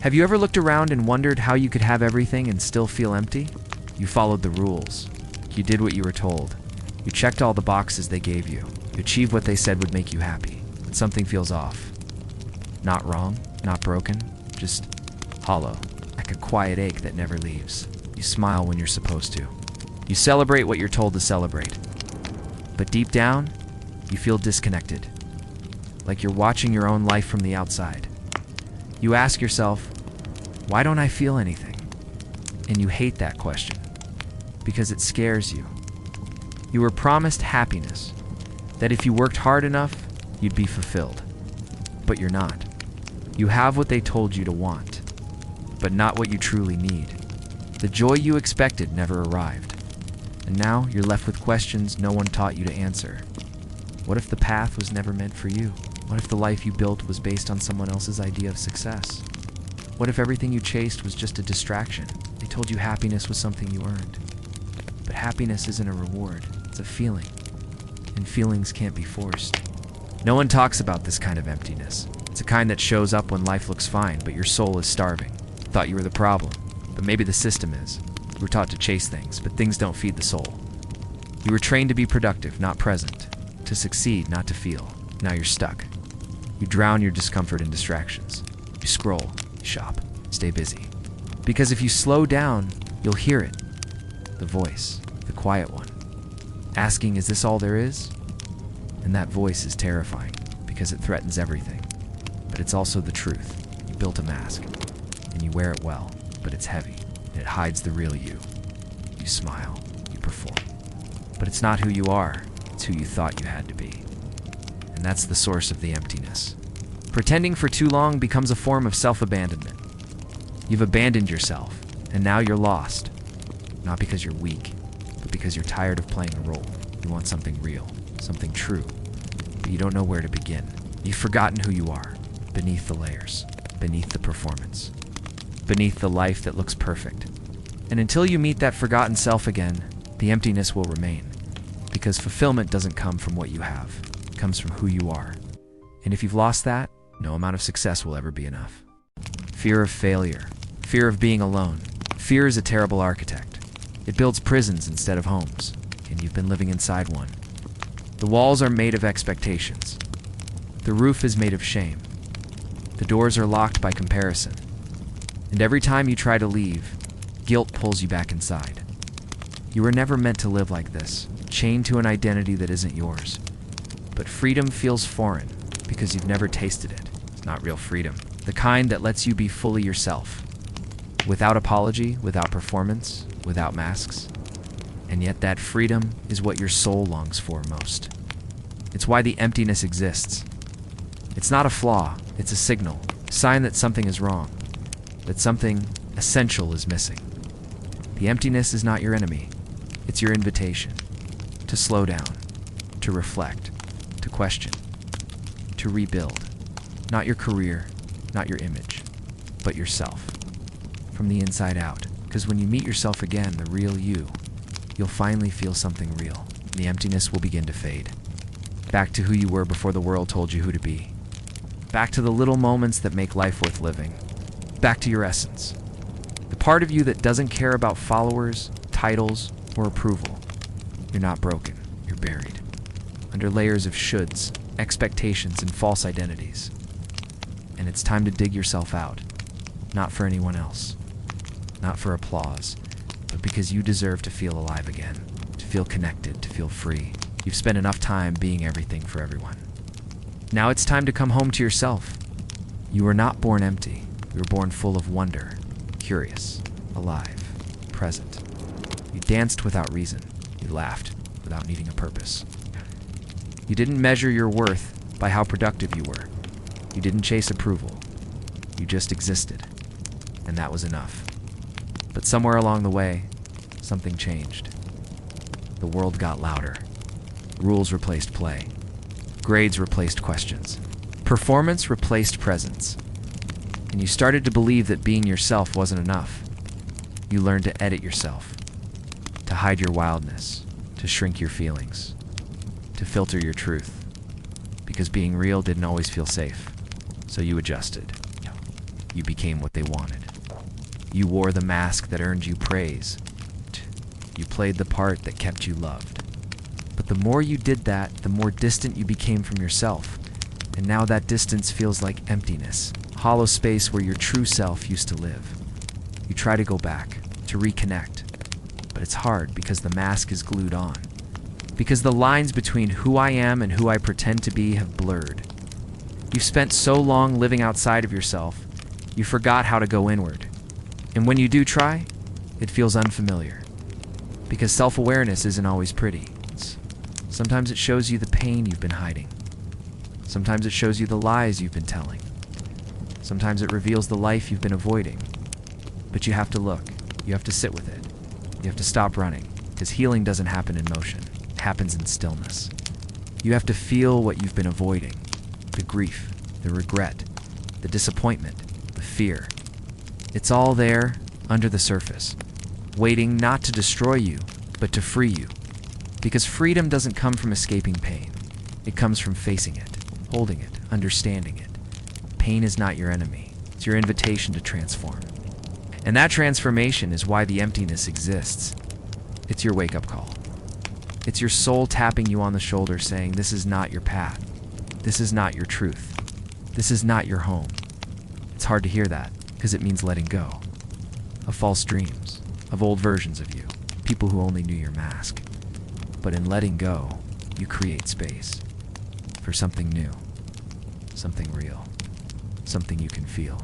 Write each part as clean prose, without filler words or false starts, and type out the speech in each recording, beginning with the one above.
Have you ever looked around and wondered how you could have everything and still feel empty? You followed the rules. You did what you were told. You checked all the boxes they gave you. You achieved what they said would make you happy. But something feels off. Not wrong, not broken, just hollow, like a quiet ache that never leaves. You smile when you're supposed to. You celebrate what you're told to celebrate. But deep down, you feel disconnected, like you're watching your own life from the outside. You ask yourself, why don't I feel anything? And you hate that question, because it scares you. You were promised happiness, that if you worked hard enough, you'd be fulfilled. But you're not. You have what they told you to want, but not what you truly need. The joy you expected never arrived. And now you're left with questions no one taught you to answer. What if the path was never meant for you? What if the life you built was based on someone else's idea of success? What if everything you chased was just a distraction? They told you happiness was something you earned. But happiness isn't a reward, it's a feeling. And feelings can't be forced. No one talks about this kind of emptiness. It's a kind that shows up when life looks fine, but your soul is starving. Thought you were the problem, but maybe the system is. You were taught to chase things, but things don't feed the soul. You were trained to be productive, not present. To succeed, not to feel. Now you're stuck. You drown your discomfort in distractions. You scroll, you shop, stay busy. Because if you slow down, you'll hear it. The voice, the quiet one, asking, is this all there is? And that voice is terrifying, because it threatens everything. But it's also the truth. You built a mask, and you wear it well, but it's heavy, and it hides the real you. You smile, you perform. But it's not who you are, it's who you thought you had to be. And that's the source of the emptiness. Pretending for too long becomes a form of self-abandonment. You've abandoned yourself, and now you're lost. Not because you're weak, but because you're tired of playing a role. You want something real, something true, but you don't know where to begin. You've forgotten who you are, beneath the layers, beneath the performance, beneath the life that looks perfect. And until you meet that forgotten self again, the emptiness will remain, because fulfillment doesn't come from what you have. It comes from who you are. And if you've lost that, no amount of success will ever be enough. Fear of failure, fear of being alone. Fear is a terrible architect. It builds prisons instead of homes, and you've been living inside one. The walls are made of expectations. The roof is made of shame. The doors are locked by comparison. And every time you try to leave, guilt pulls you back inside. You were never meant to live like this, chained to an identity that isn't yours. But freedom feels foreign, because you've never tasted it. It's not real freedom. The kind that lets you be fully yourself. Without apology, without performance, without masks. And yet that freedom is what your soul longs for most. It's why the emptiness exists. It's not a flaw, it's a signal, a sign that something is wrong, that something essential is missing. The emptiness is not your enemy, it's your invitation to slow down, to reflect, to question, to rebuild. Not your career, not your image, but yourself. From the inside out. Because when you meet yourself again, the real you, you'll finally feel something real. And the emptiness will begin to fade. Back to who you were before the world told you who to be. Back to the little moments that make life worth living. Back to your essence. The part of you that doesn't care about followers, titles, or approval. You're not broken. You're buried. Under layers of shoulds, expectations, and false identities. And it's time to dig yourself out. Not for anyone else. Not for applause, but because you deserve to feel alive again, to feel connected, to feel free. You've spent enough time being everything for everyone. Now it's time to come home to yourself. You were not born empty. You were born full of wonder, curious, alive, present. You danced without reason. You laughed without needing a purpose. You didn't measure your worth by how productive you were. You didn't chase approval. You just existed, and that was enough. But somewhere along the way, something changed. The world got louder. Rules replaced play. Grades replaced questions. Performance replaced presence. And you started to believe that being yourself wasn't enough. You learned to edit yourself, to hide your wildness, to shrink your feelings, to filter your truth. Because being real didn't always feel safe, so you adjusted. you became what they wanted. You wore the mask that earned you praise. You played the part that kept you loved. But the more you did that, the more distant you became from yourself. And now that distance feels like emptiness, a hollow space where your true self used to live. You try to go back, to reconnect, but it's hard because the mask is glued on. Because the lines between who I am and who I pretend to be have blurred. You've spent so long living outside of yourself, you forgot how to go inward. And when you do try, it feels unfamiliar. Because self-awareness isn't always pretty. Sometimes it shows you the pain you've been hiding. Sometimes it shows you the lies you've been telling. Sometimes it reveals the life you've been avoiding. But you have to look. You have to sit with it. You have to stop running, because healing doesn't happen in motion. It happens in stillness. You have to feel what you've been avoiding. The grief, the regret, the disappointment, the fear. It's all there, under the surface, waiting not to destroy you, but to free you. Because freedom doesn't come from escaping pain. It comes from facing it, holding it, understanding it. Pain is not your enemy. It's your invitation to transform. And that transformation is why the emptiness exists. It's your wake-up call. It's your soul tapping you on the shoulder saying, this is not your path. This is not your truth. This is not your home. It's hard to hear that, because it means letting go. Of false dreams, of old versions of you, people who only knew your mask. But in letting go, you create space for something new, something real, something you can feel.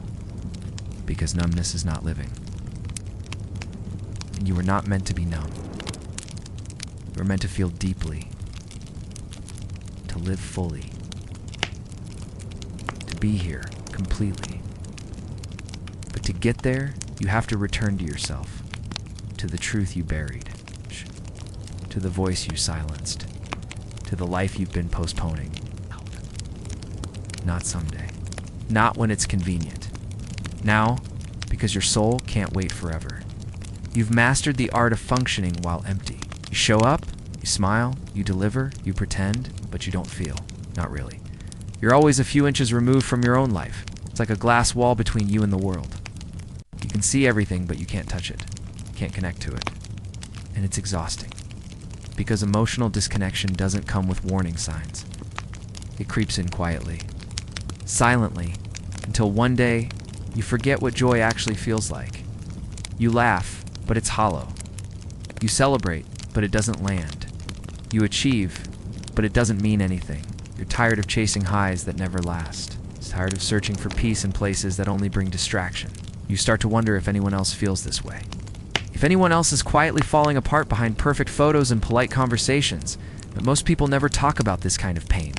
Because numbness is not living. And you were not meant to be numb. You were meant to feel deeply, to live fully, to be here completely. But to get there, you have to return to yourself, to the truth you buried, to the voice you silenced, to the life you've been postponing. Not someday. Not when it's convenient. Now, because your soul can't wait forever. You've mastered the art of functioning while empty. You show up, you smile, you deliver, you pretend, but you don't feel. Not really. You're always a few inches removed from your own life. It's like a glass wall between you and the world. You can see everything, but you can't touch it. Can't connect to it. And it's exhausting. Because emotional disconnection doesn't come with warning signs. It creeps in quietly, silently, until one day, you forget what joy actually feels like. You laugh, but it's hollow. You celebrate, but it doesn't land. You achieve, but it doesn't mean anything. You're tired of chasing highs that never last. Tired of searching for peace in places that only bring distraction. You start to wonder if anyone else feels this way. If anyone else is quietly falling apart behind perfect photos and polite conversations. But most people never talk about this kind of pain,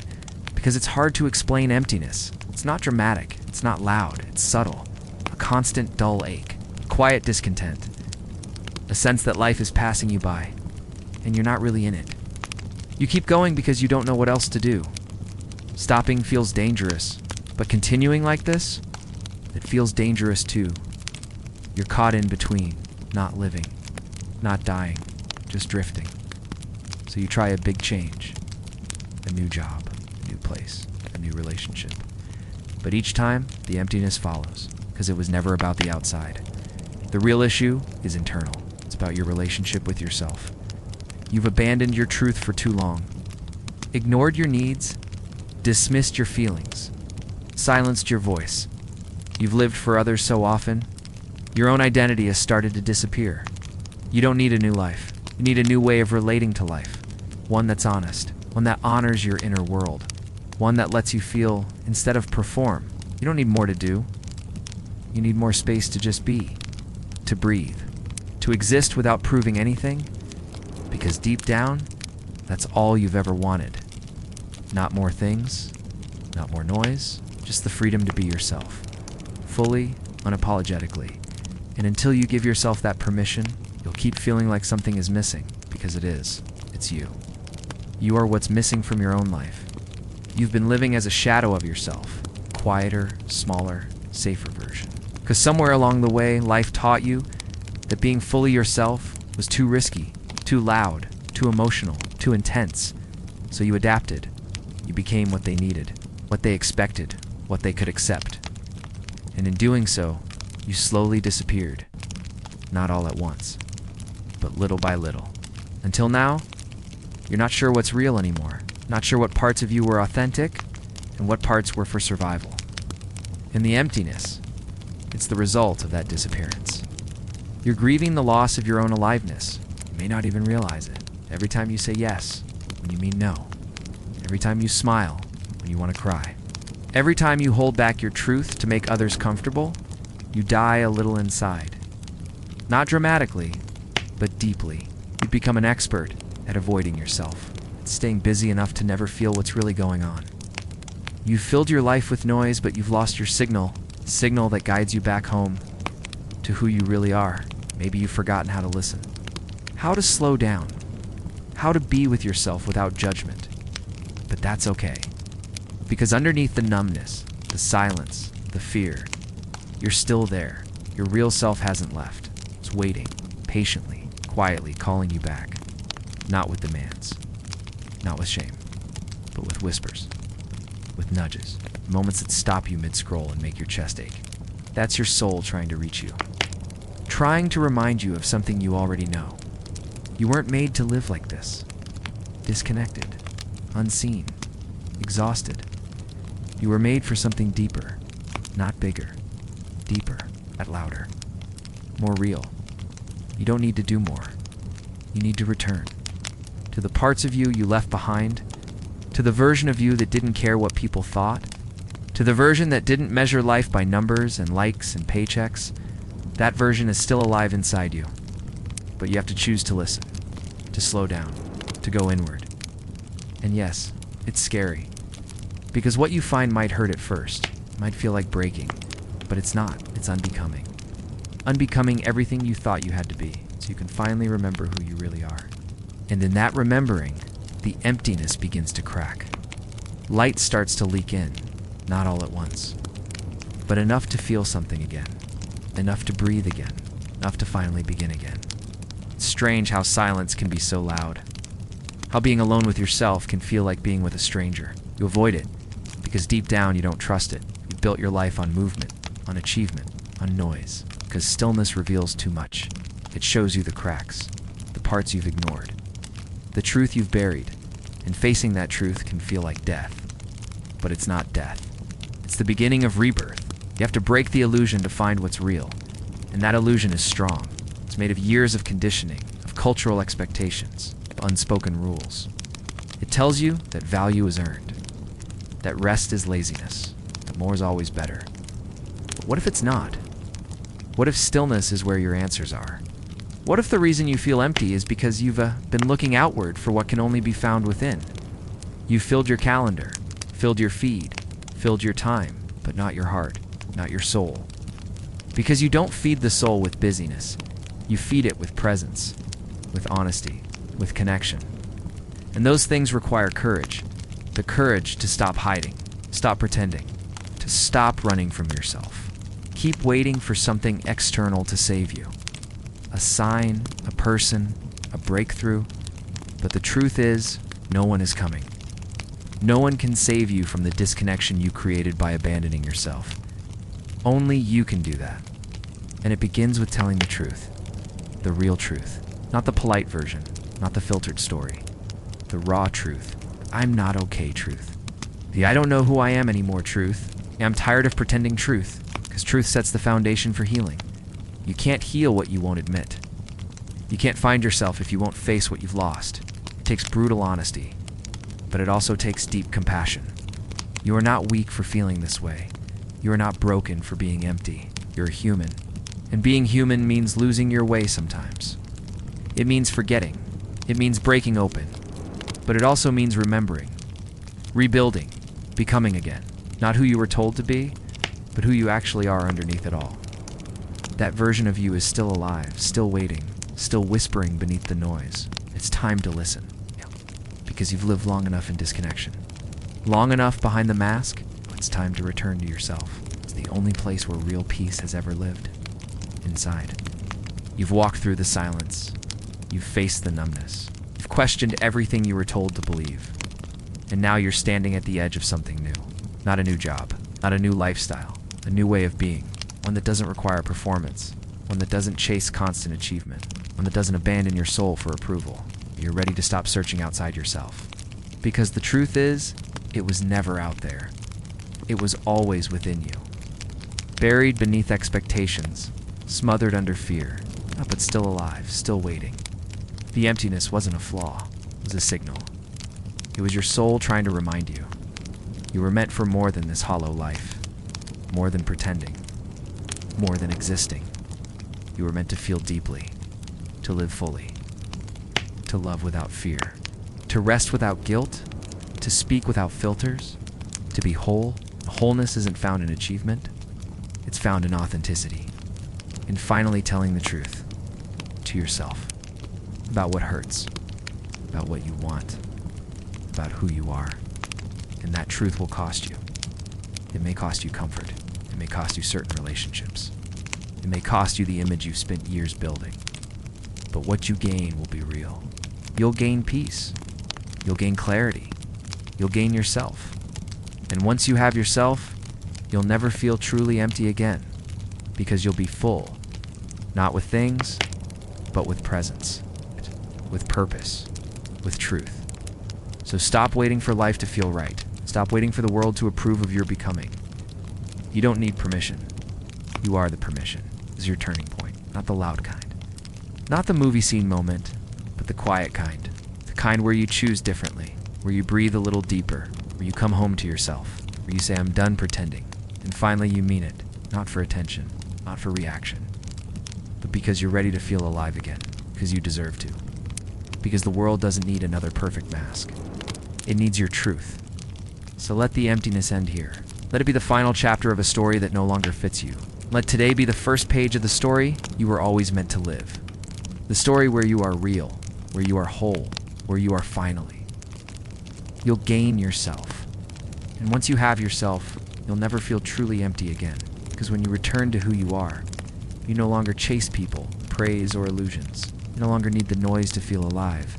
because it's hard to explain emptiness. It's not dramatic, it's not loud, it's subtle. A constant dull ache, quiet discontent, a sense that life is passing you by, and you're not really in it. You keep going because you don't know what else to do. Stopping feels dangerous, but continuing like this, it feels dangerous too. You're caught in between, not living, not dying, just drifting. So you try a big change, a new job, a new place, a new relationship. But each time, the emptiness follows, because it was never about the outside. The real issue is internal. It's about your relationship with yourself. You've abandoned your truth for too long, ignored your needs, dismissed your feelings, silenced your voice. You've lived for others so often, your own identity has started to disappear. You don't need a new life. You need a new way of relating to life. One that's honest, one that honors your inner world, one that lets you feel instead of perform. You don't need more to do. You need more space to just be, to breathe, to exist without proving anything, because deep down, that's all you've ever wanted. Not more things, not more noise, just the freedom to be yourself, fully, unapologetically. And until you give yourself that permission, you'll keep feeling like something is missing, because it is. It's you. You are what's missing from your own life. You've been living as a shadow of yourself, quieter, smaller, safer version. Because somewhere along the way, life taught you that being fully yourself was too risky, too loud, too emotional, too intense. So you adapted. You became what they needed, what they expected, what they could accept. And in doing so, you slowly disappeared. Not all at once, but little by little. Until now, you're not sure what's real anymore. Not sure what parts of you were authentic and what parts were for survival. And the emptiness, it's the result of that disappearance. You're grieving the loss of your own aliveness. You may not even realize it. Every time you say yes when you mean no. Every time you smile when you want to cry. Every time you hold back your truth to make others comfortable, you die a little inside. Not dramatically, but deeply. You've become an expert at avoiding yourself, staying busy enough to never feel what's really going on. You've filled your life with noise, but you've lost your signal that guides you back home to who you really are. Maybe you've forgotten how to listen, how to slow down, how to be with yourself without judgment. But that's okay, because underneath the numbness, the silence, the fear, you're still there. Your real self hasn't left. It's waiting, patiently, quietly calling you back. Not with demands, not with shame, but with whispers, with nudges, moments that stop you mid-scroll and make your chest ache. That's your soul trying to reach you, trying to remind you of something you already know. You weren't made to live like this, disconnected, unseen, exhausted. You were made for something deeper, not bigger, deeper, and louder, more real. You don't need to do more. You need to return to the parts of you left behind, to the version of you that didn't care what people thought, to the version that didn't measure life by numbers and likes and paychecks. That version is still alive inside you, but you have to choose to listen, to slow down, to go inward. And yes, it's scary, because what you find might hurt at first, might feel like breaking, but it's not. It's unbecoming. Unbecoming everything you thought you had to be, so you can finally remember who you really are. And in that remembering, the emptiness begins to crack. Light starts to leak in, not all at once, but enough to feel something again, enough to breathe again, enough to finally begin again. It's strange how silence can be so loud, how being alone with yourself can feel like being with a stranger. You avoid it, because deep down you don't trust it. You've built your life on movement, on achievement, on noise, because stillness reveals too much. It shows you the cracks, the parts you've ignored, the truth you've buried, and facing that truth can feel like death. But it's not death. It's the beginning of rebirth. You have to break the illusion to find what's real, and that illusion is strong. It's made of years of conditioning, of cultural expectations, of unspoken rules. It tells you that value is earned, that rest is laziness, that more is always better. But what if it's not? What if stillness is where your answers are? What if the reason you feel empty is because you've been looking outward for what can only be found within? You've filled your calendar, filled your feed, filled your time, but not your heart, not your soul. Because you don't feed the soul with busyness. You feed it with presence, with honesty, with connection. And those things require courage. The courage to stop hiding, stop pretending, to stop running from yourself. Keep waiting for something external to save you. A sign, a person, a breakthrough. But the truth is, no one is coming. No one can save you from the disconnection you created by abandoning yourself. Only you can do that. And it begins with telling the truth. The real truth. Not the polite version, not the filtered story. The raw truth. I'm not okay truth. The I don't know who I am anymore truth. I'm tired of pretending truth, because truth sets the foundation for healing. You can't heal what you won't admit. You can't find yourself if you won't face what you've lost. It takes brutal honesty, but it also takes deep compassion. You are not weak for feeling this way. You are not broken for being empty. You're a human. And being human means losing your way sometimes. It means forgetting. It means breaking open. But it also means remembering, rebuilding, becoming again. Not who you were told to be, but who you actually are underneath it all. That version of you is still alive, still waiting, still whispering beneath the noise. It's time to listen, because you've lived long enough in disconnection. Long enough behind the mask, it's time to return to yourself. It's the only place where real peace has ever lived. Inside. You've walked through the silence. You've faced the numbness. You've questioned everything you were told to believe. And now you're standing at the edge of something new. Not a new job, not a new lifestyle, A new way of being, one that doesn't require performance, one that doesn't chase constant achievement, one that doesn't abandon your soul for approval. You're ready to stop searching outside yourself. Because the truth is, it was never out there. It was always within you. Buried beneath expectations, smothered under fear, but still alive, still waiting. The emptiness wasn't a flaw, it was a signal. It was your soul trying to remind you. You were meant for more than this hollow life, more than pretending, more than existing. You were meant to feel deeply, to live fully, to love without fear, to rest without guilt, to speak without filters, to be whole. Wholeness isn't found in achievement, it's found in authenticity, in finally telling the truth to yourself about what hurts, about what you want, about who you are. And that truth will cost you. It may cost you comfort. It may cost you certain relationships. It may cost you the image you've spent years building. But what you gain will be real. You'll gain peace. You'll gain clarity. You'll gain yourself. And once you have yourself, you'll never feel truly empty again, because you'll be full, not with things, but with presence, with purpose, with truth. So stop waiting for life to feel right. Stop waiting for the world to approve of your becoming. You don't need permission. You are the permission. This is your turning point, not the loud kind. Not the movie scene moment, but the quiet kind. The kind where you choose differently, where you breathe a little deeper, where you come home to yourself, where you say, I'm done pretending. And finally you mean it, not for attention, not for reaction, but because you're ready to feel alive again, because you deserve to. Because the world doesn't need another perfect mask. It needs your truth. So let the emptiness end here. Let it be the final chapter of a story that no longer fits you. Let today be the first page of the story you were always meant to live. The story where you are real, where you are whole, where you are finally. You'll gain yourself. And once you have yourself, you'll never feel truly empty again. Because when you return to who you are, you no longer chase people, praise, or illusions. You no longer need the noise to feel alive.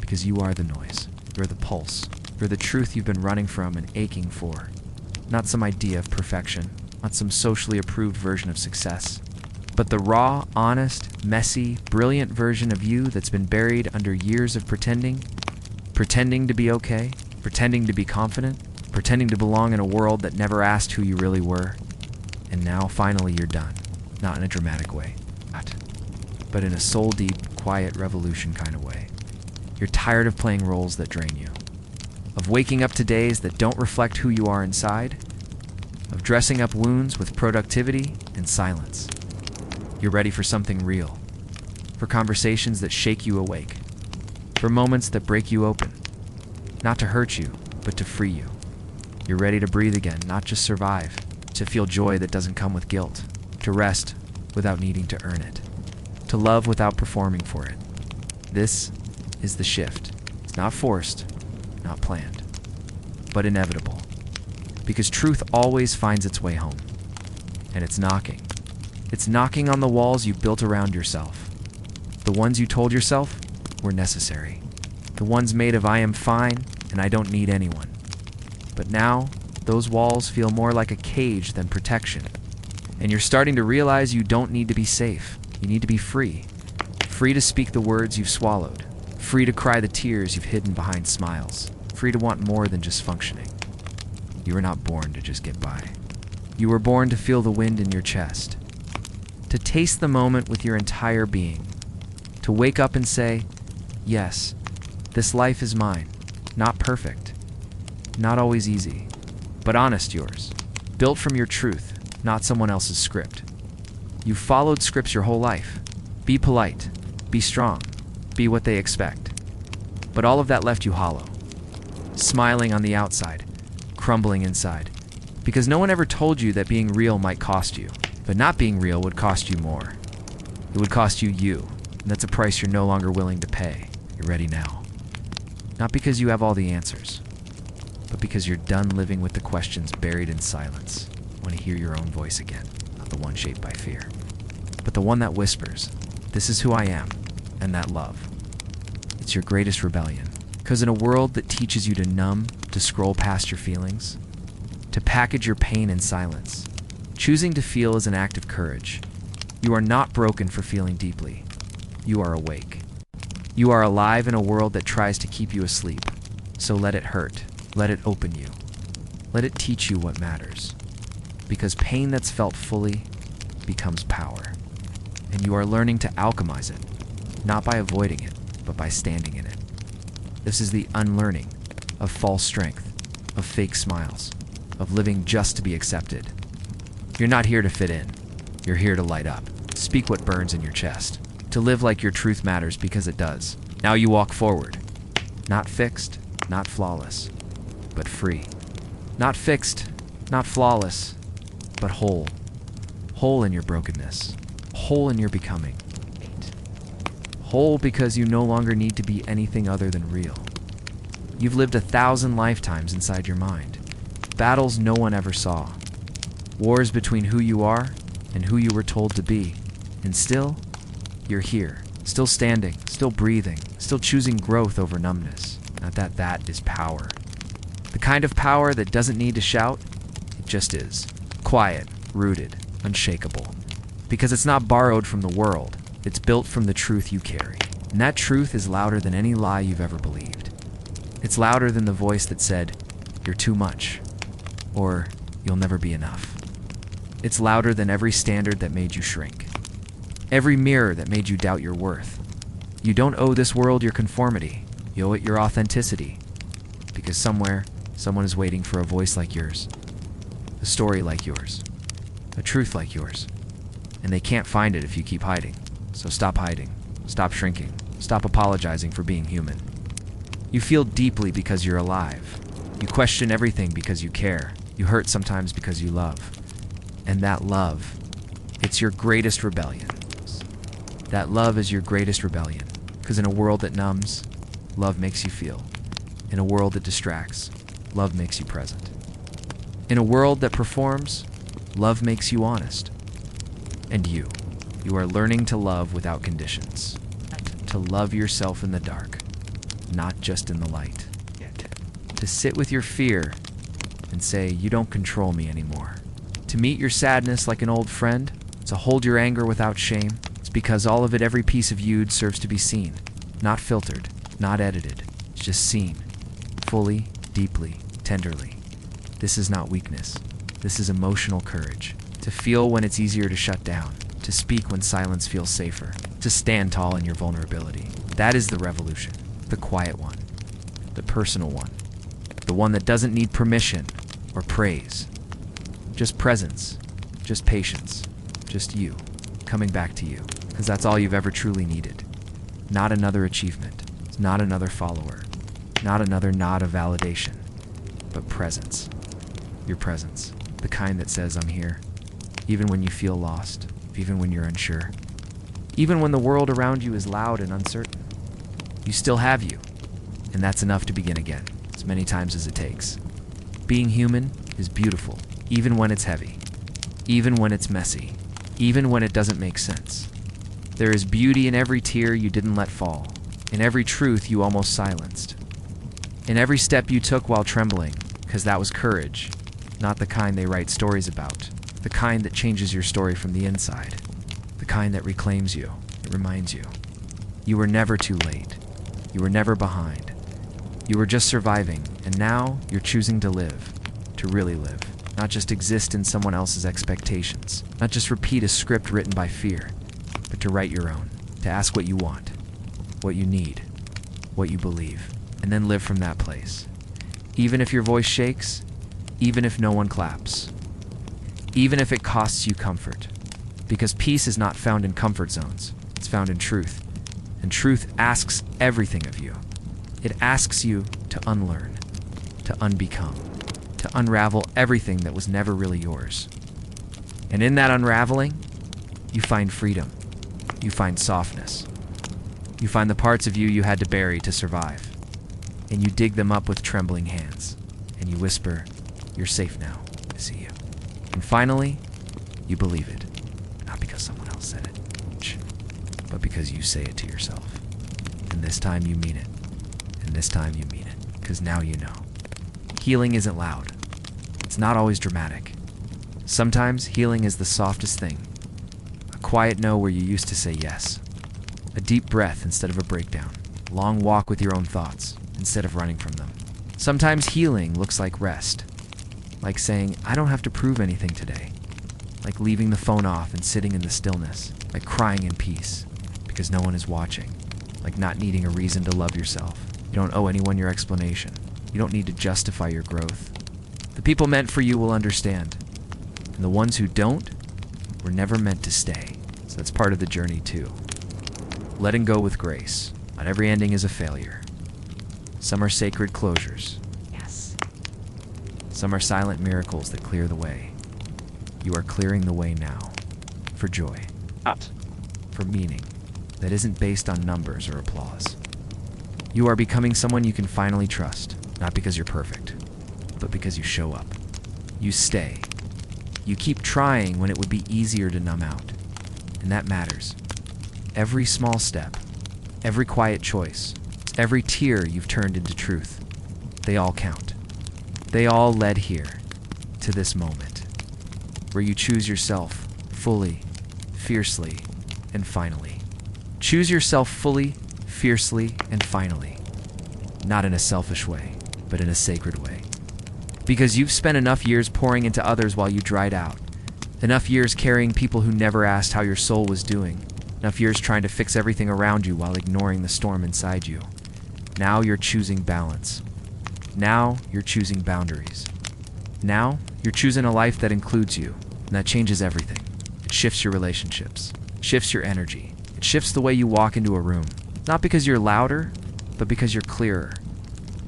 Because you are the noise. You're the pulse. You're the truth you've been running from and aching for. Not some idea of perfection. Not some socially approved version of success. But the raw, honest, messy, brilliant version of you that's been buried under years of pretending to be okay, pretending to be confident, pretending to belong in a world that never asked who you really were. And now, finally, you're done. Not in a dramatic way, but in a soul-deep, quiet revolution kind of way. You're tired of playing roles that drain you, of waking up to days that don't reflect who you are inside, of dressing up wounds with productivity and silence. You're ready for something real, for conversations that shake you awake, for moments that break you open, not to hurt you, but to free you. You're ready to breathe again, not just survive, to feel joy that doesn't come with guilt, to rest without needing to earn it, to love without performing for it. This is the shift. It's not forced, not planned, but inevitable. Because truth always finds its way home. And it's knocking. It's knocking on the walls you built around yourself. The ones you told yourself were necessary. The ones made of I am fine and I don't need anyone. But now, those walls feel more like a cage than protection. And you're starting to realize you don't need to be safe. You need to be free. Free to speak the words you've swallowed. Free to cry the tears you've hidden behind smiles. Free to want more than just functioning. You were not born to just get by. You were born to feel the wind in your chest. To taste the moment with your entire being. To wake up and say, yes, this life is mine. Not perfect. Not always easy. But honest yours. Built from your truth, not someone else's script. You've followed scripts your whole life. Be polite. Be strong. Be what they expect. But all of that left you hollow. Smiling on the outside. Crumbling inside. Because no one ever told you that being real might cost you. But not being real would cost you more. It would cost you you. And that's a price you're no longer willing to pay. You're ready now. Not because you have all the answers, but because you're done living with the questions buried in silence. You want to hear your own voice again, not the one shaped by fear, but the one that whispers, this is who I am, and that love. It's your greatest rebellion. Because in a world that teaches you to numb, to scroll past your feelings, to package your pain in silence, Choosing to feel is an act of courage. You are not broken for feeling deeply. You are awake. You are alive in a world that tries to keep you asleep. So let it hurt. Let it open you. Let it teach you what matters. Because pain that's felt fully becomes power. And you are learning to alchemize it, not by avoiding it, but by standing in it. This is the unlearning of false strength, of fake smiles, of living just to be accepted. You're not here to fit in. You're here to light up. Speak what burns in your chest. To live like your truth matters because it does. Now you walk forward. Not fixed, not flawless, but free. Not fixed, not flawless, but whole. Whole in your brokenness. Whole in your becoming. Whole because you no longer need to be anything other than real. You've lived 1,000 lifetimes inside your mind. Battles no one ever saw. Wars between who you are and who you were told to be. And still, you're here. Still standing, still breathing, still choosing growth over numbness. Not that is power. The kind of power that doesn't need to shout, it just is. Quiet, rooted, unshakable. Because it's not borrowed from the world, it's built from the truth you carry. And that truth is louder than any lie you've ever believed. It's louder than the voice that said, "You're too much," or "You'll never be enough." It's louder than every standard that made you shrink. Every mirror that made you doubt your worth. You don't owe this world your conformity. You owe it your authenticity. Because somewhere, someone is waiting for a voice like yours. A story like yours. A truth like yours. And they can't find it if you keep hiding. So stop hiding. Stop shrinking. Stop apologizing for being human. You feel deeply because you're alive. You question everything because you care. You hurt sometimes because you love. And that love, it's your greatest rebellion. That love is your greatest rebellion. Because in a world that numbs, love makes you feel. In a world that distracts, love makes you present. In a world that performs, love makes you honest. And you are learning to love without conditions. To love yourself in the dark, not just in the light. To sit with your fear and say, "You don't control me anymore." To meet your sadness like an old friend, to hold your anger without shame. It's because all of it, every piece of you serves to be seen. Not filtered, not edited. It's just seen. Fully, deeply, tenderly. This is not weakness. This is emotional courage. To feel when it's easier to shut down. To speak when silence feels safer. To stand tall in your vulnerability. That is the revolution. The quiet one. The personal one. The one that doesn't need permission or praise. Just presence. Just patience. Just you. Coming back to you. Because that's all you've ever truly needed. Not another achievement. Not another follower. Not another nod of validation. But presence. Your presence. The kind that says, "I'm here." Even when you feel lost. Even when you're unsure. Even when the world around you is loud and uncertain. You still have you. And that's enough to begin again. As many times as it takes. Being human is beautiful. Even when it's heavy. Even when it's messy. Even when it doesn't make sense. There is beauty in every tear you didn't let fall. In every truth you almost silenced. In every step you took while trembling. Because that was courage. Not the kind they write stories about. The kind that changes your story from the inside. The kind that reclaims you. It reminds you. You were never too late. You were never behind. You were just surviving, and now you're choosing to live. To really live. Not just exist in someone else's expectations. Not just repeat a script written by fear. But to write your own. To ask what you want. What you need. What you believe. And then live from that place. Even if your voice shakes. Even if no one claps. Even if it costs you comfort. Because peace is not found in comfort zones. It's found in truth. And truth asks everything of you. It asks you to unlearn. To unbecome. To unravel everything that was never really yours. And in that unraveling, you find freedom. You find softness. You find the parts of you had to bury to survive. And you dig them up with trembling hands. And you whisper, "You're safe now. I see you." And finally, you believe it. Not because someone else said it, but because you say it to yourself. And this time you mean it. And this time you mean it. Because now you know. Healing isn't loud. It's not always dramatic. Sometimes healing is the softest thing. A quiet no where you used to say yes. A deep breath instead of a breakdown. A long walk with your own thoughts instead of running from them. Sometimes healing looks like rest. Like saying, I don't have to prove anything today. Like leaving the phone off and sitting in the stillness. Like crying in peace because no one is watching. Like not needing a reason to love yourself. You don't owe anyone your explanation. You don't need to justify your growth. The people meant for you will understand. And the ones who don't were never meant to stay. So that's part of the journey too. Letting go with grace. Not every ending is a failure. Some are sacred closures. Yes. Some are silent miracles that clear the way. You are clearing the way now. For joy. For meaning. That isn't based on numbers or applause. You are becoming someone you can finally trust. Not because you're perfect, but because you show up. You stay. You keep trying when it would be easier to numb out. And that matters. Every small step, every quiet choice, every tear you've turned into truth, they all count. They all led here, to this moment, where you choose yourself fully, fiercely, and finally. Choose yourself fully, fiercely, and finally. Not in a selfish way, but in a sacred way. Because you've spent enough years pouring into others while you dried out. Enough years carrying people who never asked how your soul was doing. Enough years trying to fix everything around you while ignoring the storm inside you. Now you're choosing balance. Now you're choosing boundaries. Now you're choosing a life that includes you, and that changes everything. It shifts your relationships, shifts your energy. It shifts the way you walk into a room. Not because you're louder, but because you're clearer.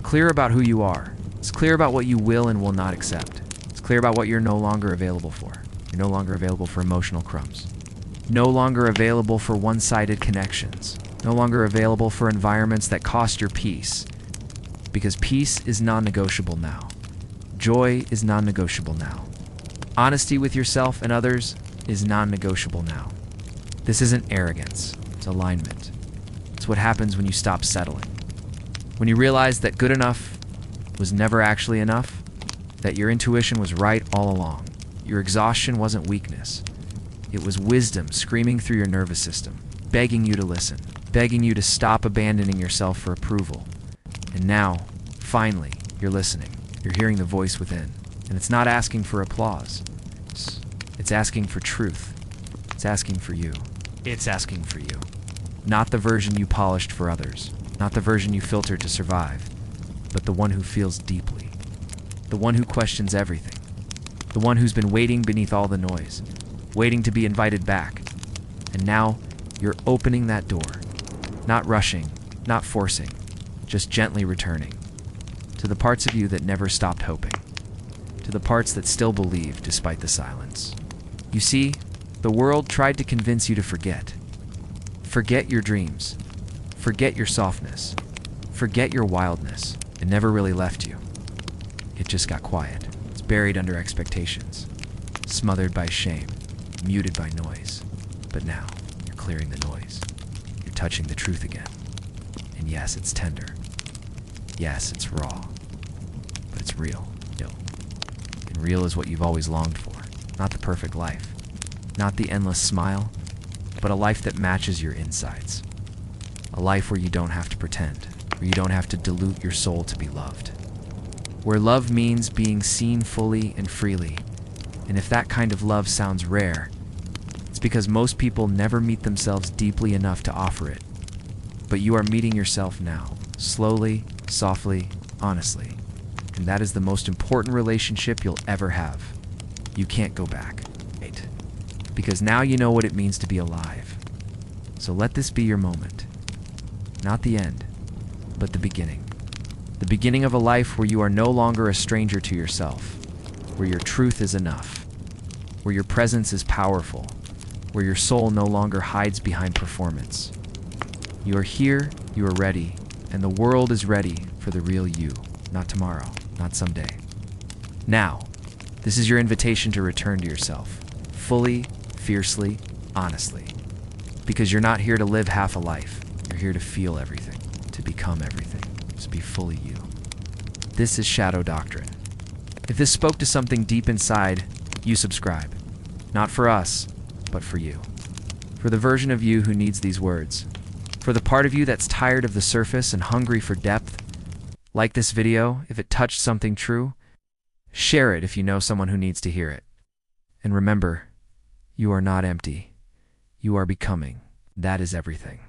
Clear about who you are. It's clear about what you will and will not accept. It's clear about what you're no longer available for. You're no longer available for emotional crumbs. No longer available for one-sided connections. No longer available for environments that cost your peace. Because peace is non-negotiable now. Joy is non-negotiable now. Honesty with yourself and others is non-negotiable now. This isn't arrogance. It's alignment. It's what happens when you stop settling. When you realize that good enough was never actually enough, that your intuition was right all along. Your exhaustion wasn't weakness. It was wisdom screaming through your nervous system, begging you to listen, begging you to stop abandoning yourself for approval. And now, finally, you're listening. You're hearing the voice within. And it's not asking for applause. It's asking for truth. It's asking for you. It's asking for you. Not the version you polished for others. Not the version you filtered to survive. But the one who feels deeply. The one who questions everything. The one who's been waiting beneath all the noise. Waiting to be invited back. And now, you're opening that door. Not rushing, not forcing, just gently returning. To the parts of you that never stopped hoping. To the parts that still believe despite the silence. You see, the world tried to convince you to forget. Forget your dreams. Forget your softness. Forget your wildness. It never really left you. It just got quiet. It's buried under expectations. Smothered by shame. Muted by noise. But now, you're clearing the noise. You're touching the truth again. And yes, it's tender. Yes, it's raw. But it's real. And real is what you've always longed for. Not the perfect life. Not the endless smile. But a life that matches your insides. A life where you don't have to pretend. Where you don't have to dilute your soul to be loved. Where love means being seen fully and freely. And if that kind of love sounds rare, it's because most people never meet themselves deeply enough to offer it. But you are meeting yourself now. Slowly, softly, honestly. And that is the most important relationship you'll ever have. You can't go back. Wait. Because now you know what it means to be alive. So let this be your moment. Not the end, but the beginning. The beginning of a life where you are no longer a stranger to yourself. Where your truth is enough. Where your presence is powerful. Where your soul no longer hides behind performance. You are here, you are ready, and the world is ready for the real you. Not tomorrow, not someday. Now, this is your invitation to return to yourself. Fully, fiercely, honestly. Because you're not here to live half a life. You're here to feel everything, to become everything, to be fully you. This is Shadow Doctrine. If this spoke to something deep inside, you subscribe. Not for us, but for you. For the version of you who needs these words. For the part of you that's tired of the surface and hungry for depth. Like this video if it touched something true. Share it if you know someone who needs to hear it. And remember, you are not empty. You are becoming. That is everything.